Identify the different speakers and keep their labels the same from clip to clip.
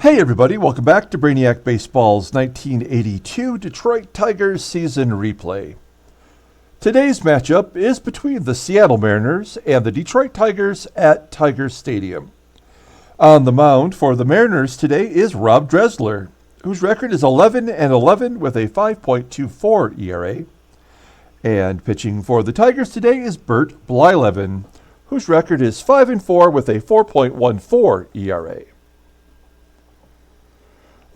Speaker 1: Hey everybody, welcome back to Brainiac Baseball's 1982 Detroit Tigers season replay. Today's matchup is between the Seattle Mariners and the Detroit Tigers at Tiger Stadium. On the mound for the Mariners today is Rob Dressler, whose record is 11-11 with a 5.24 ERA. And pitching for the Tigers today is Bert Blyleven, whose record is 5-4 with a 4.14 ERA.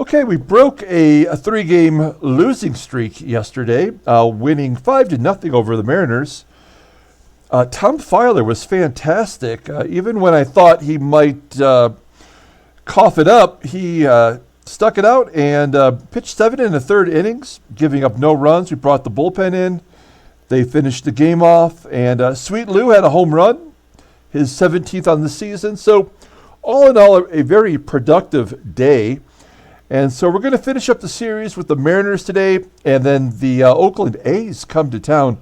Speaker 1: Okay, we broke a three-game losing streak yesterday, winning 5-0 over the Mariners. Tom Filer was fantastic. Even when I thought he might cough it up, he stuck it out and pitched 7 1/3 innings, giving up no runs. We brought the bullpen in. They finished the game off, and Sweet Lou had a home run, his 17th on the season. So all in all, a very productive day. And so we're going to finish up the series with the Mariners today, and then the Oakland A's come to town.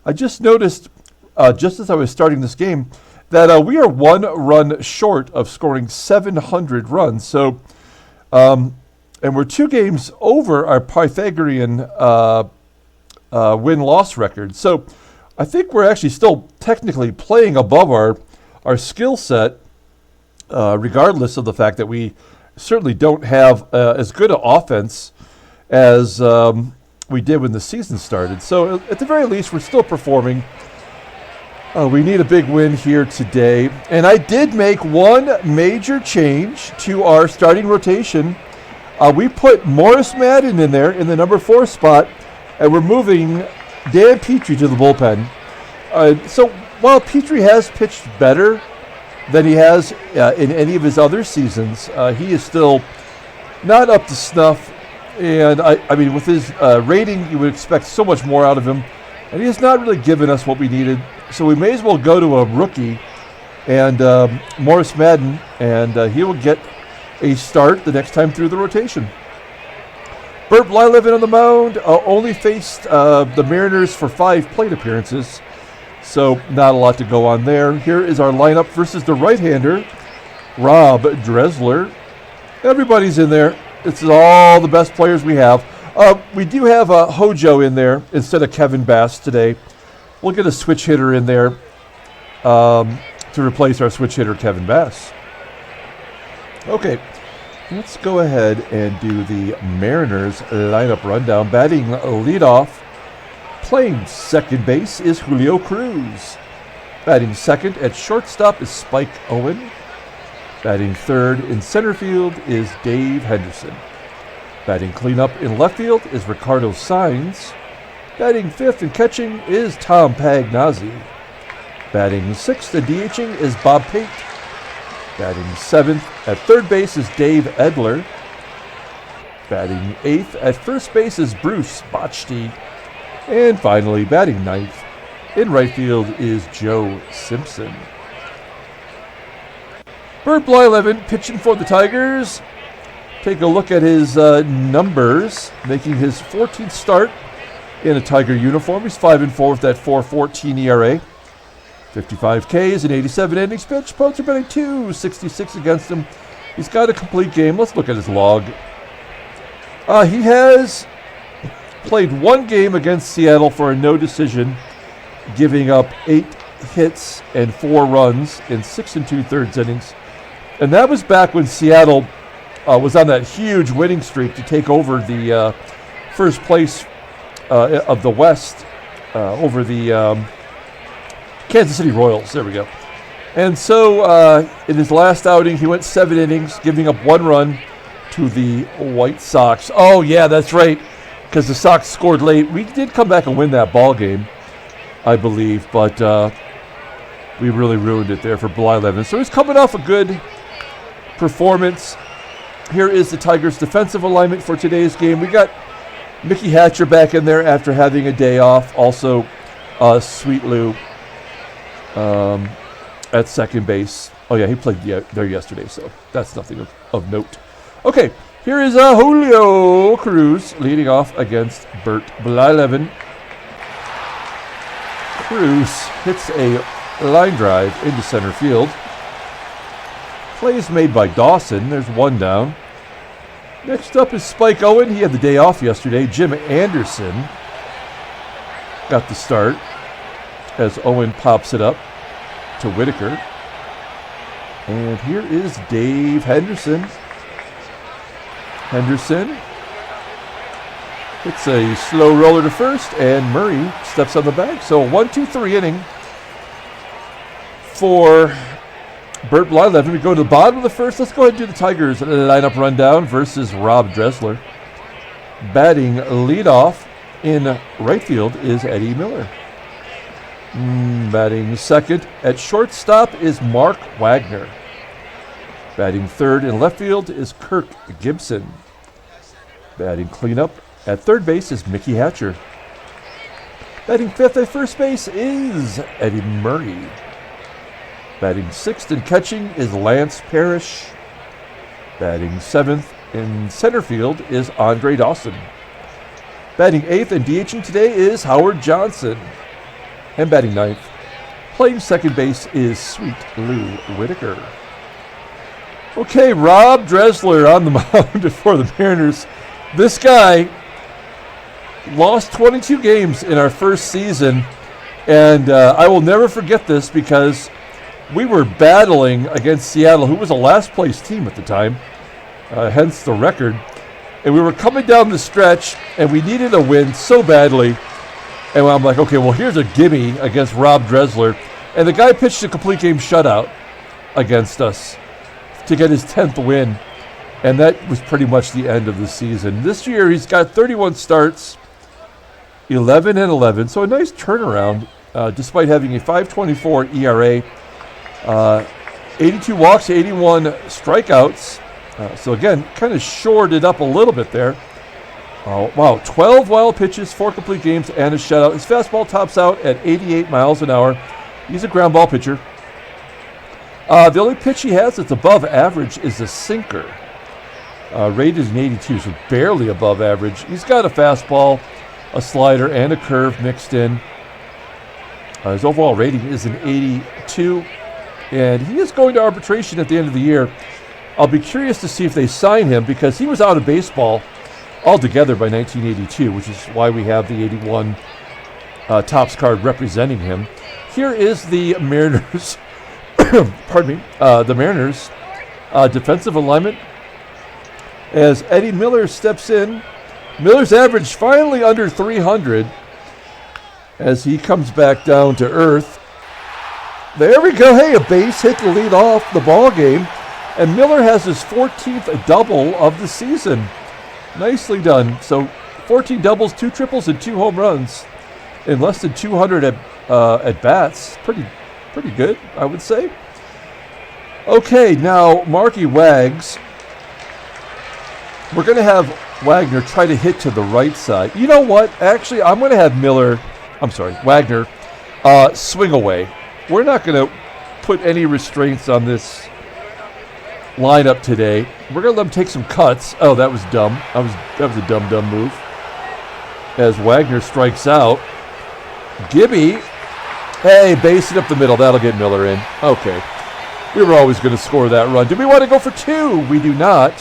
Speaker 1: I just noticed, just as I was starting this game, that we are 1 run short of scoring 700 runs. So, and we're 2 games over our Pythagorean win-loss record. So I think we're actually still technically playing above our skill set, regardless of the fact that we certainly don't have as good an offense as we did when the season started. So at the very least, we're still performing. We need a big win here today. And I did make one major change to our starting rotation. We put Morris Madden in there in the number 4 spot, and we're moving Dan Petrie to the bullpen. So while Petrie has pitched better than he has in any of his other seasons, he is still not up to snuff. And I mean, with his rating, you would expect so much more out of him. And he has not really given us what we needed. So we may as well go to a rookie and Morris Madden, and he will get a start the next time through the rotation. Bert Blyleven on the mound only faced the Mariners for 5 plate appearances. So not a lot to go on there. Here is our lineup versus the right-hander, Rob Dressler. Everybody's in there. It's all the best players we have. We do have Hojo in there instead of Kevin Bass today. We'll get a switch hitter in there to replace our switch hitter, Kevin Bass. Okay, let's go ahead and do the Mariners lineup rundown. Batting leadoff, playing second base is Julio Cruz. Batting second at shortstop is Spike Owen. Batting third in center field is Dave Henderson. Batting cleanup in left field is Ricardo Saenz. Batting fifth and catching is Tom Pagnozzi. Batting sixth and DHing is Bob Pate. Batting seventh at third base is Dave Edler. Batting eighth at first base is Bruce Bochte. And finally, batting ninth in right field is Joe Simpson. Bert Blyleven pitching for the Tigers. Take a look at his numbers, making his 14th start in a Tiger uniform. He's 5-4 with that 4.14 ERA. 55 Ks and 87 innings pitched. Opponents are batting .266 against him. He's got a complete game. Let's look at his log. He has played 1 game against Seattle for a no decision, giving up 8 hits and 4 runs in 6 2/3 innings. And that was back when Seattle was on that huge winning streak to take over the first place of the West over the Kansas City Royals. There we go. And so in his last outing, he went 7 innings, giving up 1 run to the White Sox. Oh, yeah, that's right, because the Sox scored late. We did come back and win that ball game, I believe, but we really ruined it there for Blyleven. So he's coming off a good performance. Here is the Tigers' defensive alignment for today's game. We got Mickey Hatcher back in there after having a day off. Also, Sweet Lou at second base. Oh, yeah, he played there yesterday, so that's nothing of note. Okay, here is Julio Cruz leading off against Bert Blyleven. Cruz hits a line drive into center field. Play is made by Dawson. There's 1 down. Next up is Spike Owen. He had the day off yesterday. Jim Anderson got the start as Owen pops it up to Whitaker. And here is Dave Henderson. Henderson hits a slow roller to first, and Murray steps on the bag. So 1-2-3 inning for Bert Blyleven. We go to the bottom of the first. Let's go ahead and do the Tigers lineup rundown versus Rob Dressler. Batting leadoff in right field is Eddie Miller. Batting second at shortstop is Mark Wagner. Batting third in left field is Kirk Gibson. Batting cleanup at third base is Mickey Hatcher. Batting fifth at first base is Eddie Murray. Batting sixth and catching is Lance Parrish. Batting seventh in center field is Andre Dawson. Batting eighth and DHing today is Howard Johnson. And batting ninth, playing second base is Sweet Lou Whitaker. Okay, Rob Dressler on the mound for the Mariners. This guy lost 22 games in our first season, and I will never forget this because we were battling against Seattle, who was a last-place team at the time, hence the record. And we were coming down the stretch, and we needed a win so badly. And I'm like, okay, well, here's a gimme against Rob Dressler. And the guy pitched a complete game shutout against us to get his 10th win. And that was pretty much the end of the season. This year, he's got 31 starts, 11-11. So a nice turnaround, despite having a 5.24 ERA. 82 walks, 81 strikeouts. So again, kind of shored it up a little bit there. Wow, 12 wild pitches, 4 complete games, and a shutout. His fastball tops out at 88 miles an hour. He's a ground ball pitcher. The only pitch he has that's above average is a sinker. Rated an 82, so barely above average. He's got a fastball, a slider, and a curve mixed in. His overall rating is an 82. And he is going to arbitration at the end of the year. I'll be curious to see if they sign him because he was out of baseball altogether by 1982, which is why we have the 81 Topps card representing him. Here is the Mariners, pardon me, the Mariners defensive alignment as Eddie Miller steps in. Miller's average finally under 300 as he comes back down to earth. There we go. Hey, a base hit to lead off the ball game. And Miller has his 14th double of the season. Nicely done. So 14 doubles, 2 triples, and 2 home runs in less than 200 at bats. Pretty good, I would say. Okay, now Marky Wags. We're going to have Wagner try to hit to the right side. You know what? Actually, I'm going to have Wagner swing away. We're not going to put any restraints on this lineup today. We're going to let him take some cuts. Oh, that was dumb. That was a dumb move. As Wagner strikes out. Gibby. Hey, base it up the middle. That'll get Miller in. Okay. We were always going to score that run. Do we want to go for 2? We do not.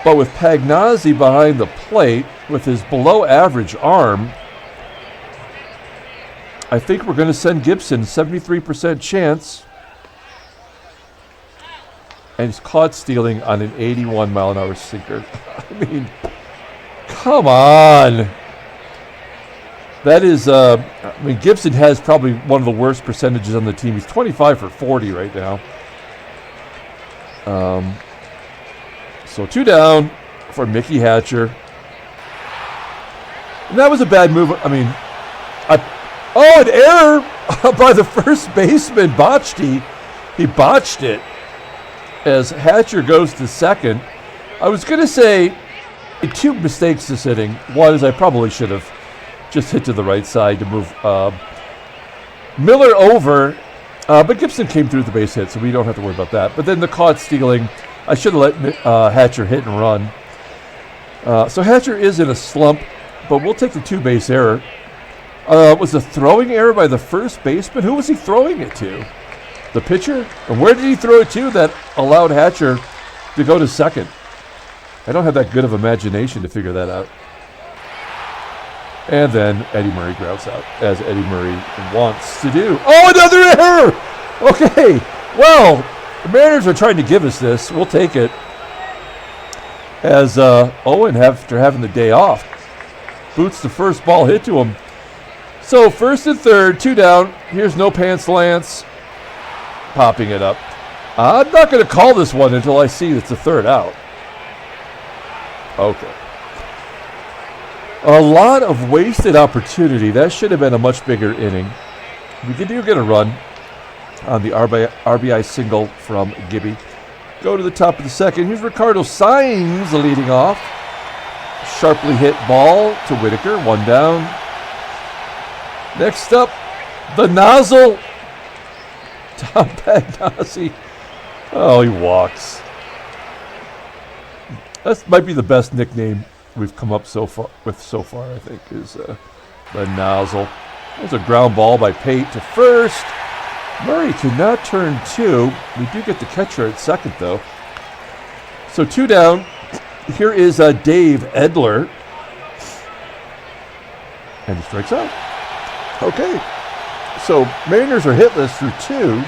Speaker 1: But with Pagnozzi behind the plate, with his below-average arm, I think we're going to send Gibson 73% chance. And he's caught stealing on an 81-mile-an-hour sinker. I mean, come on. That is, Gibson has probably one of the worst percentages on the team. He's 25 for 40 right now. So 2 down for Mickey Hatcher. And that was a bad move. I mean, an error by the first baseman, Bochte. He botched it as Hatcher goes to second. I was going to say 2 mistakes this inning. One is I probably should have just hit to the right side to move Miller over, but Gibson came through the base hit, so we don't have to worry about that. But then the caught stealing, I should have let Hatcher hit and run. So Hatcher is in a slump, but we'll take the 2-base error. Was a throwing error by the first baseman? Who was he throwing it to? The pitcher? And where did he throw it to that allowed Hatcher to go to second? I don't have that good of imagination to figure that out. And then Eddie Murray grounds out, as Eddie Murray wants to do. Oh, another error! Okay, well, the Mariners are trying to give us this. We'll take it. As Owen, after having the day off, boots the first ball hit to him. So first and third, 2 down. Here's No Pants Lance popping it up. I'm not going to call this one until I see it's a third out. Okay. A lot of wasted opportunity. That should have been a much bigger inning. We do get a run on the RBI single from Gibby. Go to the top of the second. Here's Ricardo Saenz leading off. Sharply hit ball to Whitaker. 1 down. Next up, the nozzle. Tom Pagnozzi. Oh, he walks. That might be the best nickname we've come up so far, I think, is the nozzle. There's a ground ball by Pate to first. Murray cannot turn 2. We do get the catcher at second, though. So 2 down. Here is Dave Edler. And he strikes out. Okay. So Mariners are hitless through 2.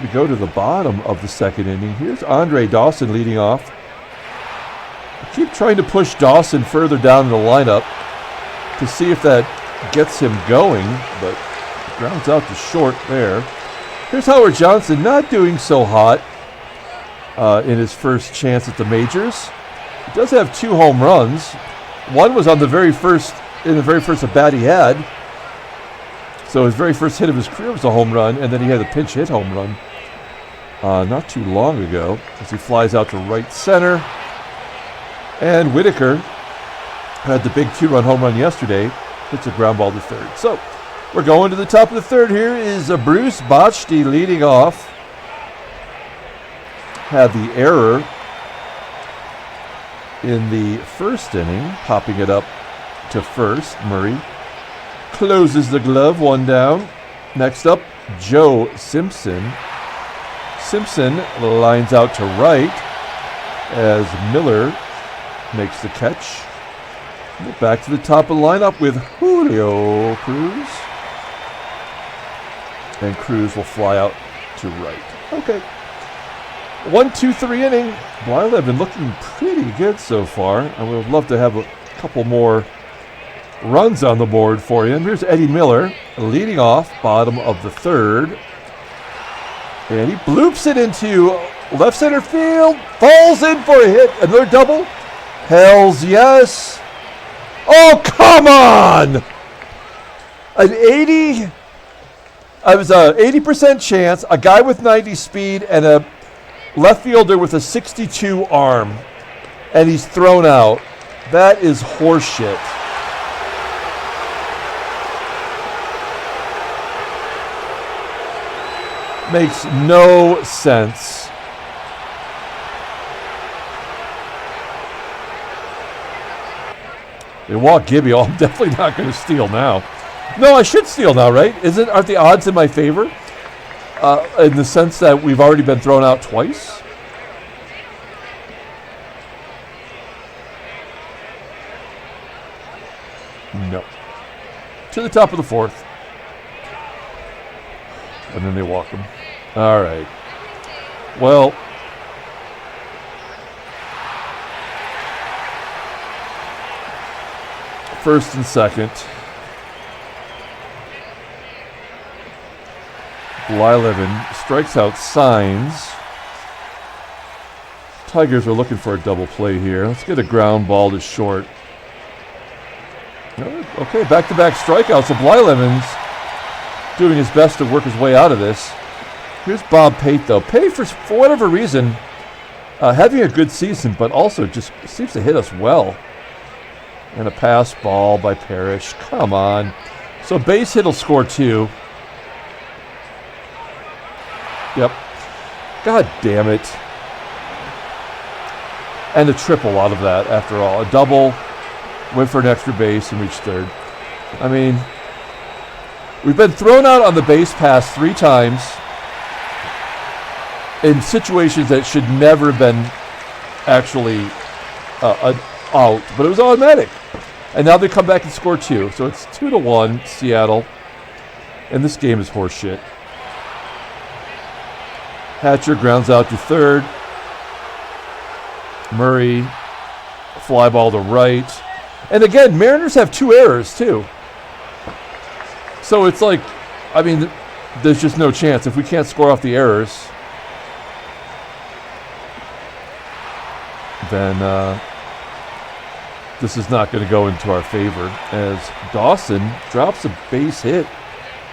Speaker 1: We go to the bottom of the second inning. Here's Andre Dawson leading off. I keep trying to push Dawson further down in the lineup to see if that gets him going, but grounds out to short there. Here's Howard Johnson, not doing so hot in his first chance at the majors. He does have 2 home runs. One was on the very first at bat he had. So his very first hit of his career was a home run, and then he had a pinch hit home run not too long ago as he flies out to right center. And Whitaker had the big 2-run home run yesterday, hits a ground ball to third. So we're going to the top of the third. Here is Bruce Bochte leading off. Had the error in the first inning, popping it up to first. Murray closes the glove, 1 down. Next up, Joe Simpson. Simpson lines out to right as Miller makes the catch. Back to the top of the lineup with Julio Cruz. And Cruz will fly out to right. Okay. 1, 2, 3 inning. Blyleven looking pretty good so far. I would love to have a couple more runs on the board for you. And here's Eddie Miller leading off, bottom of the third. And he bloops it into left center field. Falls in for a hit. Another double. Hells yes. Oh, come on! An 80% chance, a guy with 90 speed and a left fielder with a 62 arm, and he's thrown out. That is horseshit. Makes no sense. They walk Gibby. Oh, I'm definitely not going to steal now. No, I should steal now, right? Aren't the odds in my favor? In the sense that we've already been thrown out twice? No. To the top of the fourth. And then they walk him. All right. Well, first and second. Blyleven strikes out Saenz. Tigers are looking for a double play here. Let's get a ground ball to short. Okay, back-to-back strikeouts. So Blyleven's doing his best to work his way out of this. Here's Bob Pate, though. Pate, for whatever reason, having a good season, but also just seems to hit us well. And a pass ball by Parrish. Come on. So base hit will score 2. Yep. God damn it. And a triple out of that, after all. A double, went for an extra base, and reached third. I mean, we've been thrown out on the base pass 3 times in situations that should never have been actually an out, but it was automatic. And now they come back and score 2. So it's 2-1 Seattle. And this game is horseshit. Hatcher grounds out to third. Murray, fly ball to right. And again, Mariners have 2 errors too. So it's like, I mean, there's just no chance if we can't score off the errors. Then this is not going to go into our favor as Dawson drops a base hit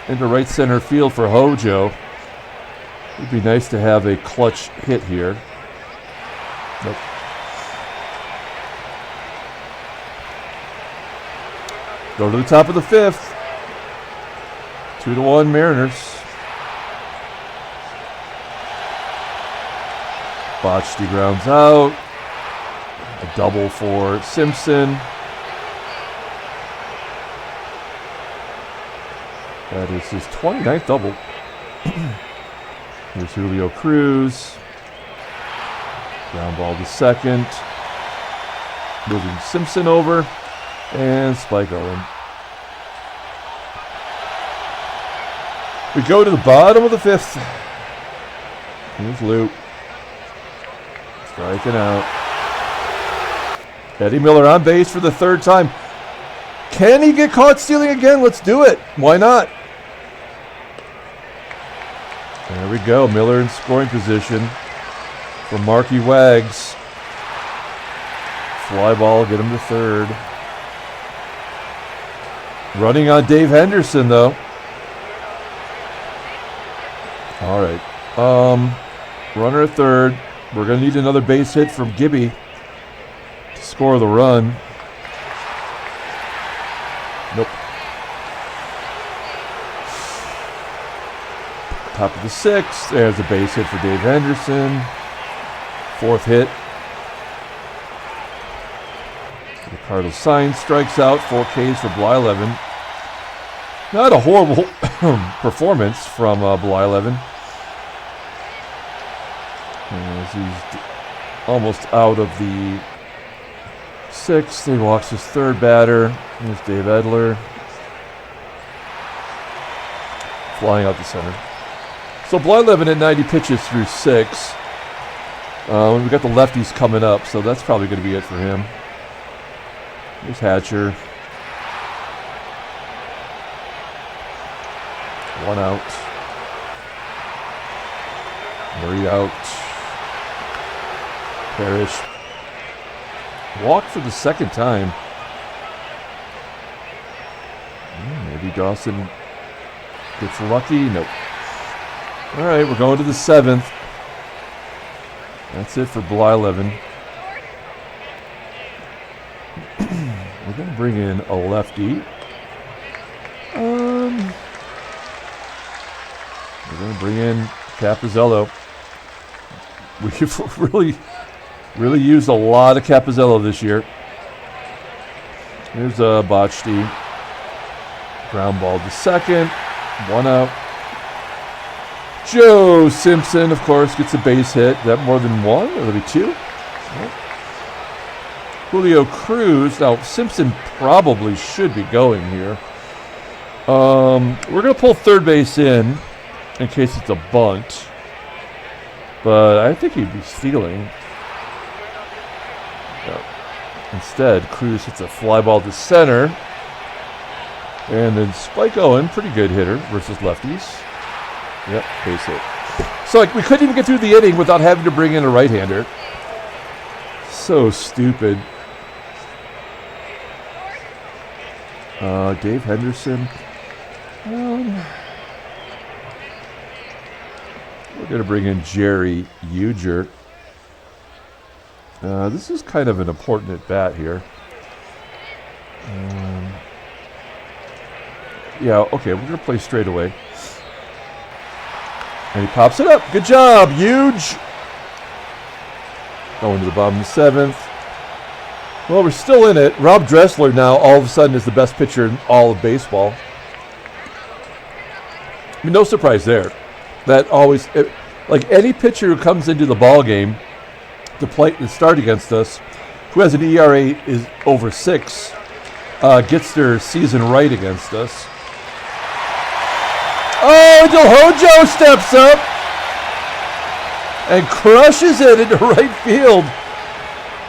Speaker 1: into right center field for Hojo. It'd be nice to have a clutch hit here. Nope. Go to the top of the 5th. 2-1 Mariners. Bochte grounds out. A double for Simpson. That is his 29th double. Here's Julio Cruz. Ground ball to second. Moving Simpson over. And Spike Owen. We go to the bottom of the 5th. Here's Luke. Striking out. Eddie Miller on base for the 3rd time. Can he get caught stealing again? Let's do it. Why not? There we go. Miller in scoring position for Marky Wags. Fly ball, get him to 3rd. Running on Dave Henderson, though. All right. Runner at 3rd. We're going to need another base hit from Gibby to score the run. Nope. Top of the 6th. There's a base hit for Dave Henderson. 4th hit. Ricardo Saenz strikes out. 4 Ks for Blyleven. Not a horrible performance from Blyleven. As he's almost out of the 6th, he walks his 3rd batter. Here's Dave Edler. Flying out the center. So Blyleven at 90 pitches through 6. We've got the lefties coming up, so that's probably going to be it for him. Here's Hatcher. 1 out. Murray out. Parrish. Walked for the 2nd time. Maybe Dawson gets lucky. Nope. All right, we're going to the 7th. That's it for Blyleven. We're going to bring in a lefty. We're going to bring in Capizzello. We've really used a lot of Capizzello this year. Here's Bochte. Ground ball to 2nd. 1 out. Joe Simpson, of course, gets a base hit. Is that more than 1? Or will be 2? Nope. Julio Cruz. Now, Simpson probably should be going here. We're going to pull 3rd base in case it's a bunt. But I think he'd be stealing. No. Instead, Cruz hits a fly ball to center. And then Spike Owen, pretty good hitter versus lefties. Yep, base hit. So like we couldn't even get through the inning without having to bring in a right-hander. So stupid. Dave Henderson. We're going to bring in Jerry Uger. This is kind of an important at-bat here. Yeah, okay, we're going to play straight away. And he pops it up. Good job, huge. Going to the bottom of the 7th. Well, we're still in it. Rob Dressler now all of a sudden is the best pitcher in all of baseball. I mean, no surprise there. That always, like any pitcher who comes into the ball game to play to start against us, who has an ERA is over 6, gets their season right against us. Oh, Hojo steps up and crushes it into right field.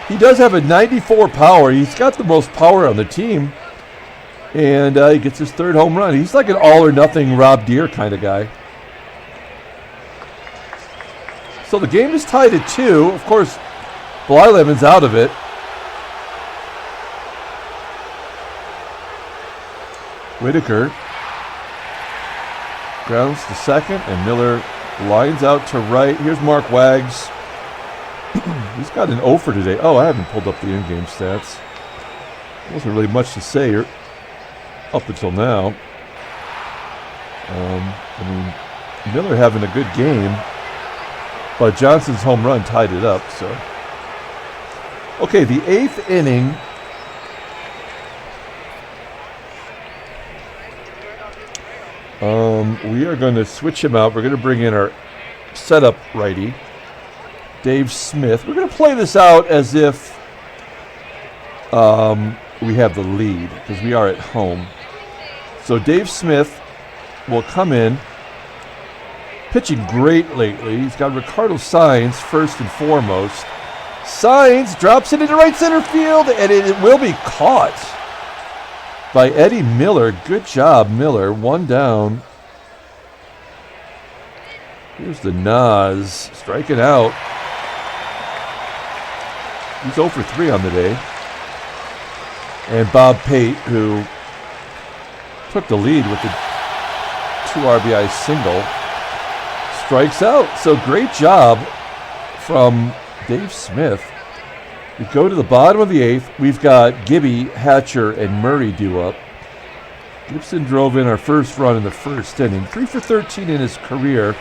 Speaker 1: He does have a 94 power. He's got the most power on the team. And he gets his 3rd home run. He's like an all-or-nothing Rob Deere kind of guy. So the game is tied at 2. Of course, Blyleven's out of it. Whitaker grounds to second, and Miller lines out to right. Here's Mark Wags. He's got an 0 for today. Oh, I haven't pulled up the in-game stats. Wasn't really much to say up until now. Miller having a good game, but Johnson's home run tied it up. So, okay, the 8th inning. We are going to switch him out. We're going to bring in our setup righty, Dave Smith. We're going to play this out as if we have the lead, because we are at home. So Dave Smith will come in, pitching great lately. He's got Ricardo Saenz first and foremost. Saenz drops it into right center field, and it will be caught by Eddie Miller. Good job, Miller. 1 down. Here's the Nas striking out. He's 0 for 3 on the day. And Bob Pate, who took the lead with the 2 RBI single, strikes out. So great job from Dave Smith. We go to the bottom of the 8th. We've got Gibby, Hatcher, and Murray due up. Gibson drove in our first run in the first inning. 3 for 13 in his career.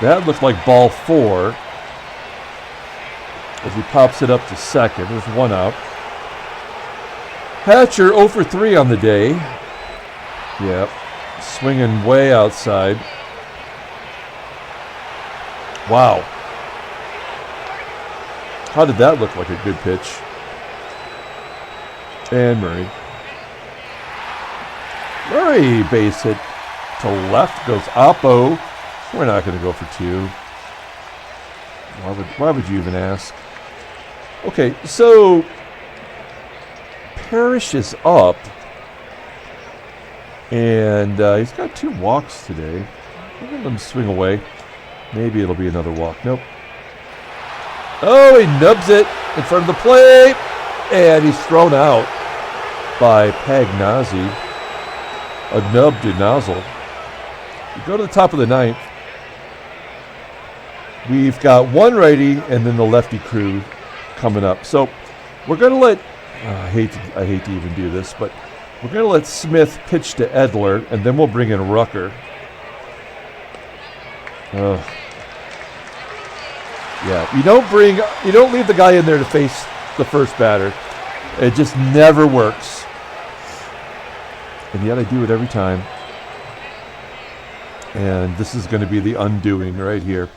Speaker 1: That looked like ball 4 as he pops it up to second. There's 1 out. Hatcher 0 for 3 on the day. Yep. Swinging way outside. Wow. How did that look like a good pitch? And Murray. Murray base hit to left, goes oppo. We're not going to go for 2. Why would you even ask? Okay, so Parrish is up, and he's got 2 walks today. I'm going to let him swing away. Maybe it'll be another walk. Nope. Oh, he nubs it in front of the plate, and he's thrown out by Pagnozzi. A nubbed nozzle. We go to the top of the 9th. We've got 1 righty and then the lefty Cruz coming up. So we're going to let, I hate to even do this, but we're going to let Smith pitch to Edler, and then we'll bring in Rucker. Yeah, you don't leave the guy in there to face the first batter. It just never works. And yet I do it every time. And this is going to be the undoing right here.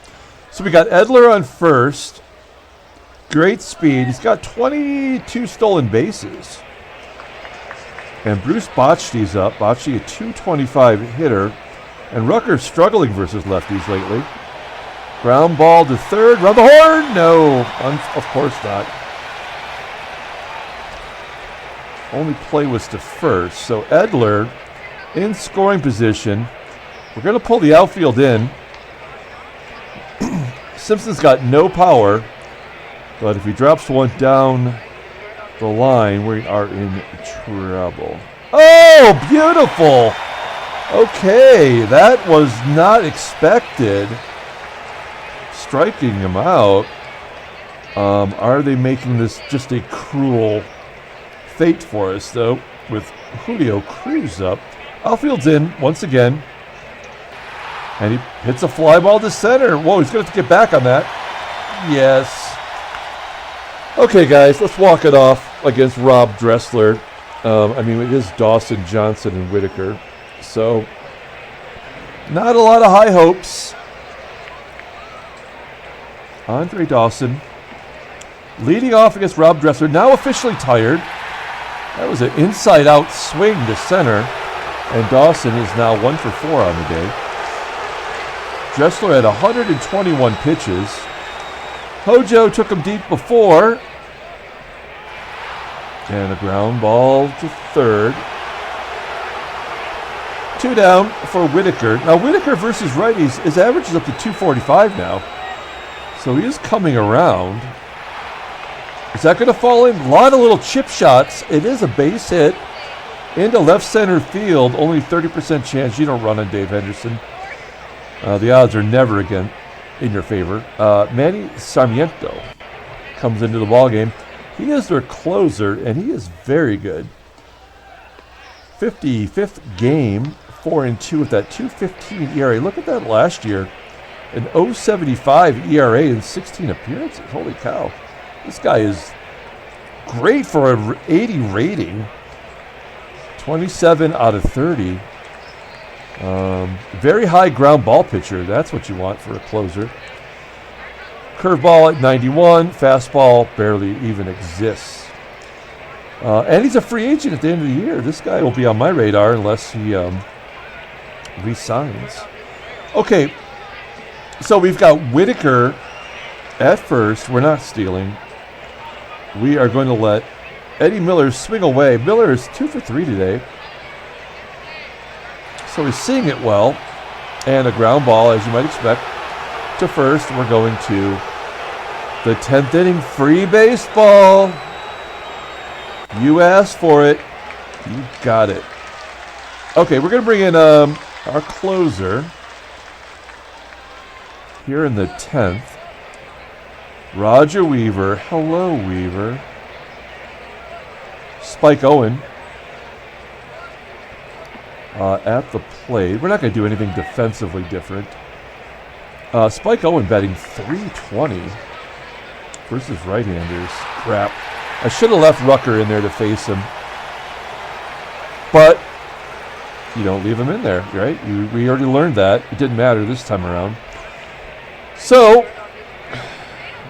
Speaker 1: So we got Edler on first. Great speed. He's got 22 stolen bases. And Bruce Bochte's up. Bochte, a 225 hitter. And Rucker struggling versus lefties lately. Ground ball to third. Run the horn. No, of course not. Only play was to first. So Edler in scoring position. We're going to pull the outfield in. Simpson's got no power, but if he drops one down the line, we are in trouble. Oh, beautiful. Okay, that was not expected. Striking him out. Are they making this just a cruel fate for us, though, with Julio Cruz up? Outfield's in once again. And he hits a fly ball to center. Whoa, he's going to have to get back on that. Yes. Okay, guys, let's walk it off against Rob Dressler. It is Dawson, Johnson, and Whitaker. So, not a lot of high hopes. Andre Dawson Leading off against Rob Dressler, now officially tired. That was an inside-out swing to center. And Dawson is now 1 for 4 on the day. Dressler had 121 pitches. Hojo took him deep before. And a ground ball to third. 2 down for Whitaker. Now Whitaker versus righties, his average is up to 245 now. So he is coming around. Is that going to fall in? A lot of little chip shots. It is a base hit into left center field. Only 30% chance you don't run on Dave Henderson. The odds are never again in your favor. Manny Sarmiento comes into the ballgame. He is their closer, and he is very good. 55th game, 4-2 with that 2.15 ERA. Look at that last year. An 0.75 ERA in 16 appearances. Holy cow. This guy is great for an 80 rating. 27 out of 30. Very high ground ball pitcher. That's what you want for a closer. Curveball at 91. Fastball barely even exists. And he's a free agent at the end of the year. This guy will be on my radar unless he resigns. Okay, so we've got Whitaker at first. We're not stealing. We are going to let Eddie Miller swing away. Miller is 2 for 3 today. So he's seeing it well. And a ground ball, as you might expect, to first. We're going to the 10th inning free baseball. You asked for it. You got it. Okay, we're going to bring in our closer here in the 10th. Roger Weaver. Hello, Weaver. Spike Owen at the plate. We're not going to do anything defensively different. Spike Owen batting .320 versus right-handers. Crap. I should have left Rucker in there to face him. But you don't leave him in there, right? We already learned that. It didn't matter this time around. So,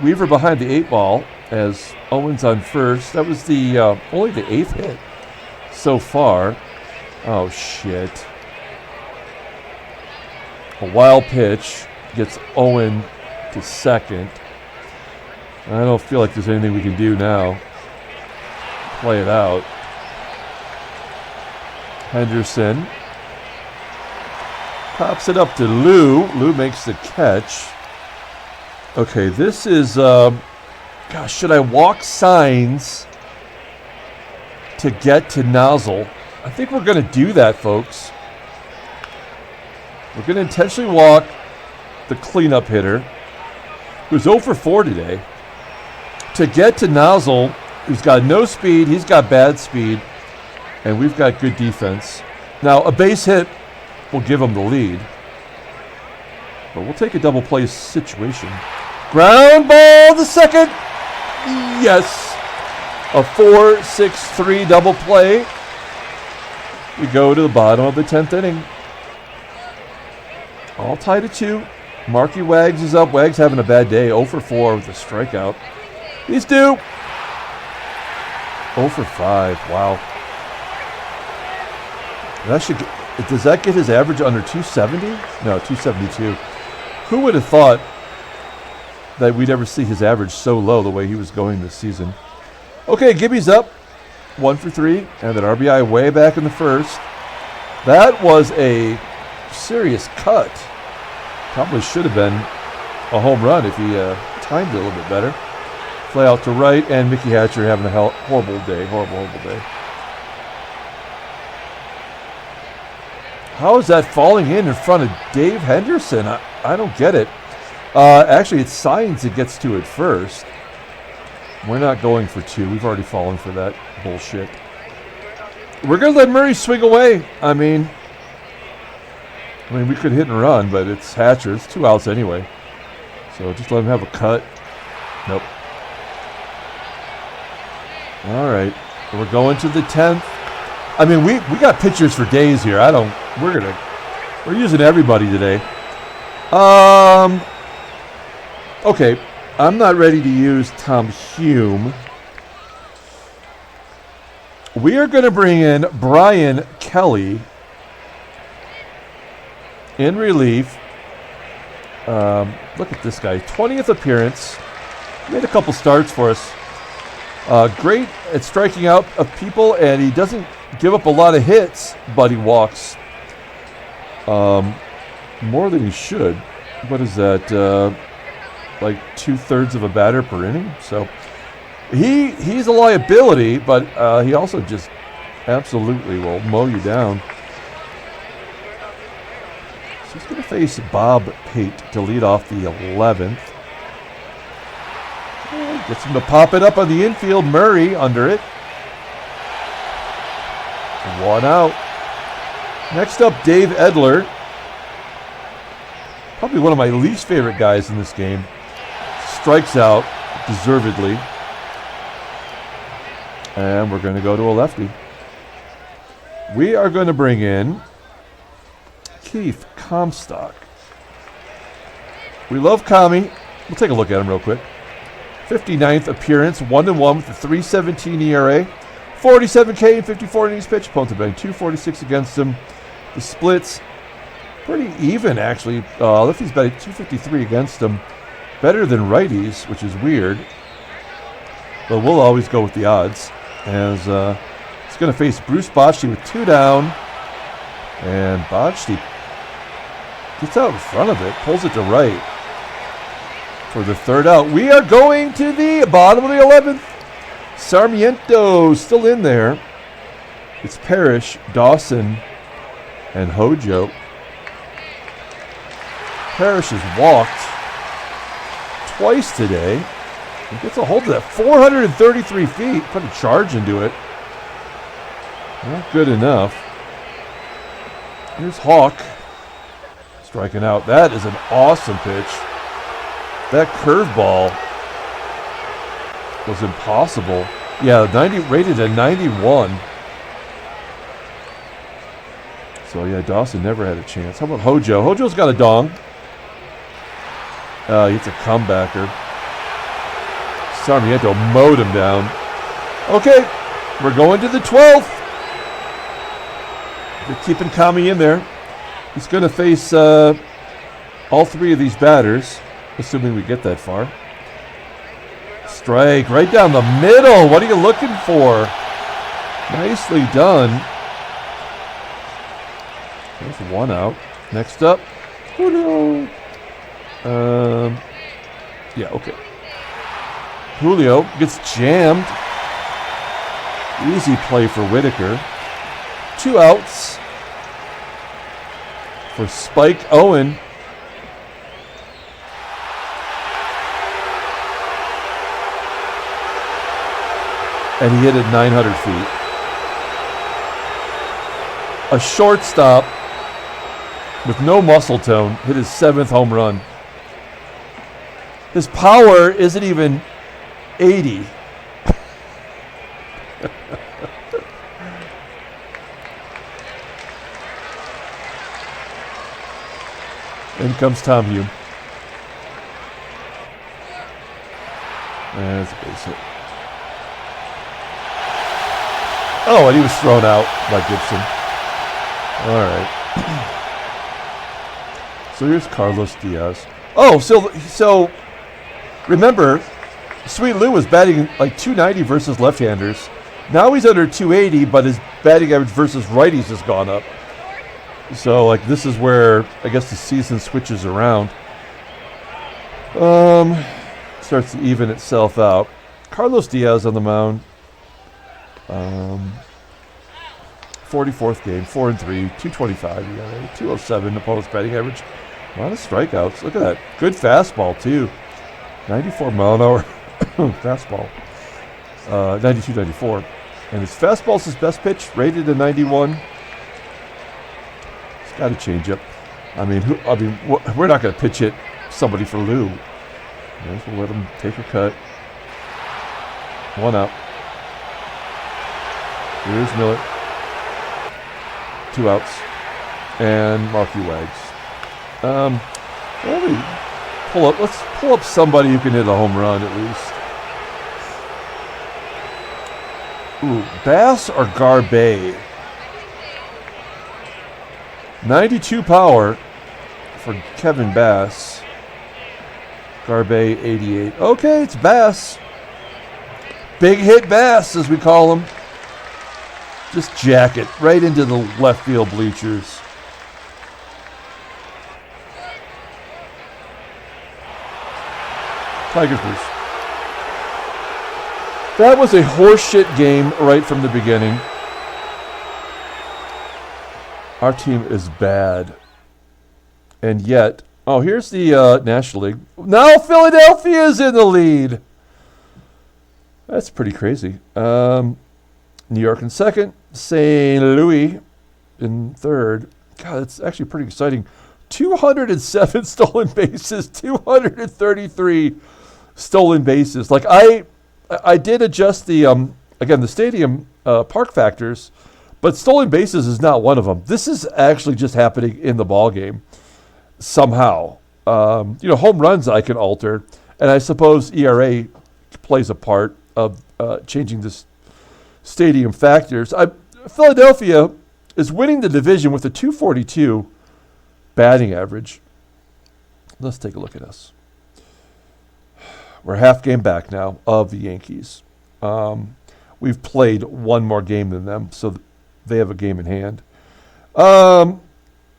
Speaker 1: Weaver behind the 8 ball as Owen's on first. That was the only the 8th hit so far. Oh, shit. A wild pitch gets Owen to second. I don't feel like there's anything we can do now. Play it out. Henderson pops it up to Lou. Lou makes the catch. Okay, this is, gosh, should I walk Saenz to get to Nozzle? I think we're going to do that, folks. We're going to intentionally walk the cleanup hitter, who's 0 for 4 today, to get to Nozzle, who's got no speed, he's got bad speed, and we've got good defense. Now, a base hit will give him the lead, but we'll take a double play situation. Ground ball to second. Yes. A 4-6-3 double play. We go to the bottom of the 10th inning. All tied at 2. Marky Wags is up. Wags having a bad day. 0 for 4 with a strikeout. He's due. 0 for 5. Wow. Does that get his average under 270? No, 272. Who would have thought that we'd ever see his average so low the way he was going this season? Okay, Gibby's up. 1 for 3. And an RBI way back in the first. That was a serious cut. Probably should have been a home run if he timed it a little bit better. Fly out to right, and Mickey Hatcher having a horrible day. Horrible day. How is that falling in front of Dave Henderson? I don't get it. Actually, it's Saenz that gets to it first. We're not going for 2. We've already fallen for that bullshit. We're going to let Murray swing away. I mean, we could hit and run, but it's Hatcher. It's 2 outs anyway. So just let him have a cut. Nope. All right. We're going to the 10th. I mean, we got pitchers for days here. We're using everybody today. Okay. I'm not ready to use Tom Hume. We are going to bring in Brian Kelly in relief. Look at this guy. 20th appearance. Made a couple starts for us. Great at striking out of people, and he doesn't give up a lot of hits, but he walks more than he should. What is that? Like 2/3 of a batter per inning. So he's a liability, but he also just absolutely will mow you down. So he's going to face Bob Pate to lead off the 11th. Gets him to pop it up on the infield. Murray under it. 1 out. Next up, Dave Edler. Probably one of my least favorite guys in this game. Strikes out deservedly. And we're going to go to a lefty. We are going to bring in Keith Comstock. We love Comey. We'll take a look at him real quick. 59th appearance, 1-1 with a 3.17 ERA, 47 K and 54 innings pitched. Opponent batting 246 against him. The splits pretty even actually. Lefties batting 253 against him. Better than righties, which is weird. But we'll always go with the odds. As he's going to face Bruce Bochte with 2 down, and Bochte gets out in front of it, pulls it to right. For the 3rd out, we are going to the bottom of the 11th. Sarmiento still in there. It's Parrish, Dawson, and Hojo. Parrish has walked twice today. He gets a hold of that. 433 feet. Put a charge into it. Not good enough. Here's Hawk striking out. That is an awesome pitch. That curveball was impossible. Yeah, 90 rated at 91. So yeah, Dawson never had a chance. How about Hojo? Hojo's got a dong. It's a comebacker. Sarmiento mowed him down. Okay, we're going to the 12th. They're keeping Kami in there. He's going to face all 3 of these batters, assuming we get that far. Strike right down the middle. What are you looking for? Nicely done. There's 1 out. Next up, Julio. Yeah, okay. Julio gets jammed. Easy play for Whitaker. 2 outs for Spike Owen. And he hit it 900 feet. A shortstop with no muscle tone hit his 7th home run. His power isn't even 80. In comes Tom Hume. And it's a base hit. Oh, and he was thrown out by Gibson. All right. So here's Carlos Diaz. Oh, so remember, Sweet Lou was batting like 290 versus left-handers. Now he's under 280, but his batting average versus righties has gone up. So like this is where I guess the season switches around. Starts to even itself out. Carlos Diaz on the mound. 44th game, 4-3, 225 ERA, 207 opponent's batting average. A lot of strikeouts. Look at that. Good fastball too. 94 mile an hour fastball. 92, 94. And his fastball's his best pitch, rated at 91. He's got a changeup. We're not going to pitch hit somebody for Lou. We'll let him take a cut. 1 out. Here's Miller. 2 outs. And Marky Wags. Let's pull up somebody who can hit a home run at least. Ooh, Bass or Garbe? 92 power for Kevin Bass. Garbe 88. Okay, it's Bass. Big hit Bass, as we call him. Just jack it right into the left field bleachers. Tigers lose. That was a horseshit game right from the beginning. Our team is bad. And yet, here's the National League. Now Philadelphia's in the lead. That's pretty crazy. New York in second. St. Louis in third. God, that's actually pretty exciting. 207 stolen bases, 233 stolen bases. Like I did adjust the again the stadium park factors, but stolen bases is not one of them. This is actually just happening in the ball game somehow. Home runs I can alter, and I suppose ERA plays a part of changing this stadium factors. Philadelphia is winning the division with a 242 batting average. Let's take a look at us. We're half game back now of the Yankees. We've played one more game than them, so they have a game in hand.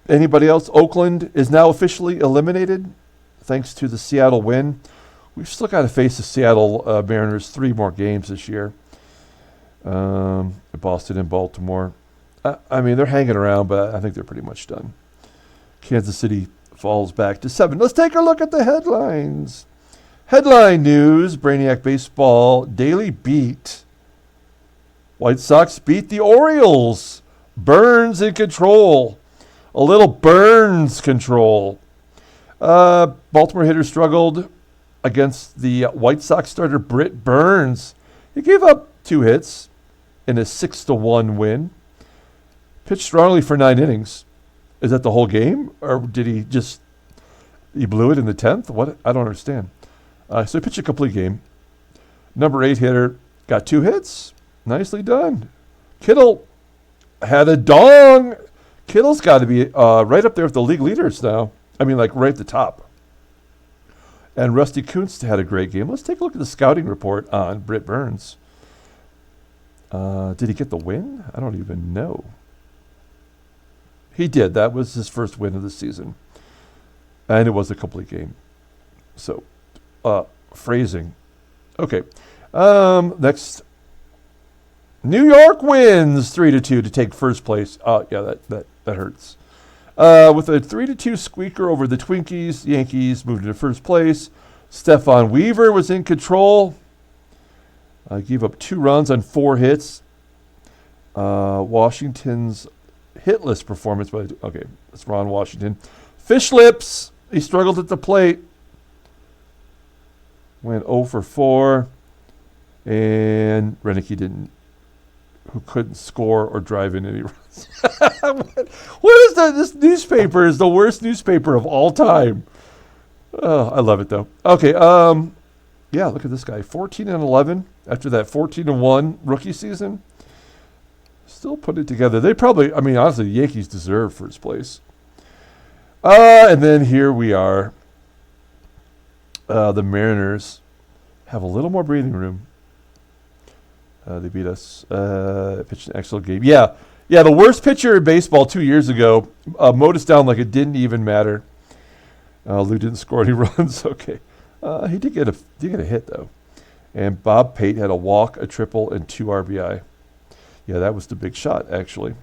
Speaker 1: Anybody else? Oakland is now officially eliminated thanks to the Seattle win. We've still got to face the Seattle Mariners 3 more games this year. Boston and Baltimore. I mean, they're hanging around, but I think they're pretty much done. Kansas City falls back to 7. Let's take a look at the headlines. Headline news, Brainiac Baseball Daily Beat. White Sox beat the Orioles. Burns in control. A little Burns control. Baltimore hitters struggled against the White Sox starter Britt Burns. He gave up 2 hits in a 6-1 win. Pitched strongly for 9 innings. Is that the whole game? Or did he blew it in the 10th? What? I don't understand. So he pitched a complete game. Number 8 hitter got 2 hits. Nicely done. Kittle had a dong. Kittle's got to be right up there with the league leaders now. I mean, like right at the top. And Rusty Kuntz had a great game. Let's take a look at the scouting report on Britt Burns. Did he get the win? I don't even know. He did. That was his first win of the season. And it was a complete game. So, phrasing. Okay. Next. New York wins 3-2 to take first place. Yeah, that hurts. With a 3-2 squeaker over the Twinkies, Yankees moved into first place. Stephon Weaver was in control. Gave up 2 runs on 4 hits. Washington's hitless performance. Okay, that's Ron Washington. Fish Lips, he struggled at the plate. Went 0 for 4. And Renicky who couldn't score or drive in any runs. What is that? This newspaper is the worst newspaper of all time. Oh, I love it though. Okay, yeah, look at this guy. 14-11 after that 14-1 rookie season. Still put it together. They probably, honestly, the Yankees deserve first place. And then here we are. The Mariners have a little more breathing room. They beat us. Pitched an excellent game. Yeah, the worst pitcher in baseball 2 years ago mowed us down like it didn't even matter. Lou didn't score any runs. Okay. He did get a hit, though. And Bob Pate had a walk, a triple, and 2 RBI. Yeah, that was the big shot, actually.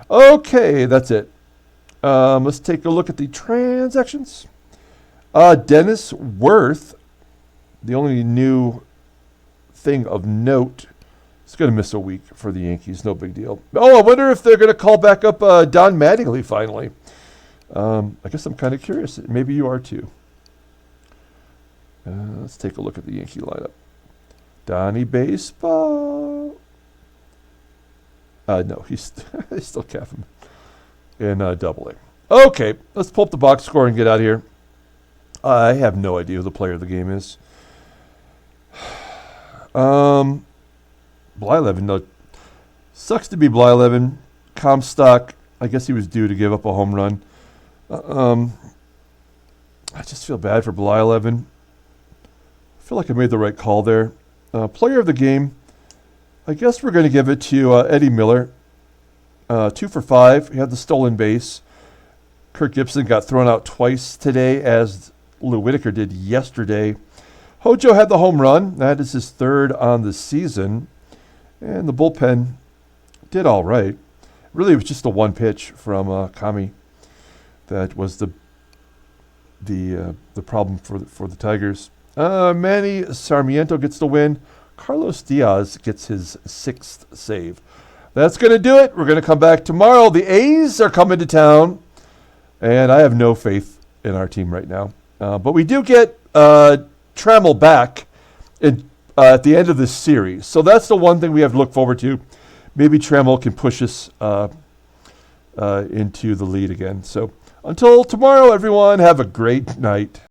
Speaker 1: Okay, that's it. Let's take a look at the transactions. Dennis Worth, the only new thing of note, is going to miss a week for the Yankees. No big deal. Oh, I wonder if they're going to call back up Don Mattingly finally. I guess I'm kind of curious. Maybe you are too. Let's take a look at the Yankee lineup. Donnie Baseball. No, he's still capping in Double-A. Okay, let's pull up the box score and get out of here. I have no idea who the player of the game is. Blyleven, no. Sucks to be Blyleven. Comstock, I guess he was due to give up a home run. I just feel bad for Blyleven. I feel like I made the right call there. Player of the game, I guess we're going to give it to Eddie Miller. 2 for 5. He had the stolen base. Kirk Gibson got thrown out twice today, as Whitaker did yesterday. Hojo had the home run. That is his 3rd on the season. And the bullpen did all right. Really, it was just the one pitch from Kami that was the problem for the Tigers. Manny Sarmiento gets the win. Carlos Diaz gets his 6th save. That's going to do it. We're going to come back tomorrow. The A's are coming to town, and I have no faith in our team right now. But we do get Trammell back at the end of this series. So that's the one thing we have to look forward to. Maybe Trammell can push us into the lead again. So until tomorrow, everyone, have a great night.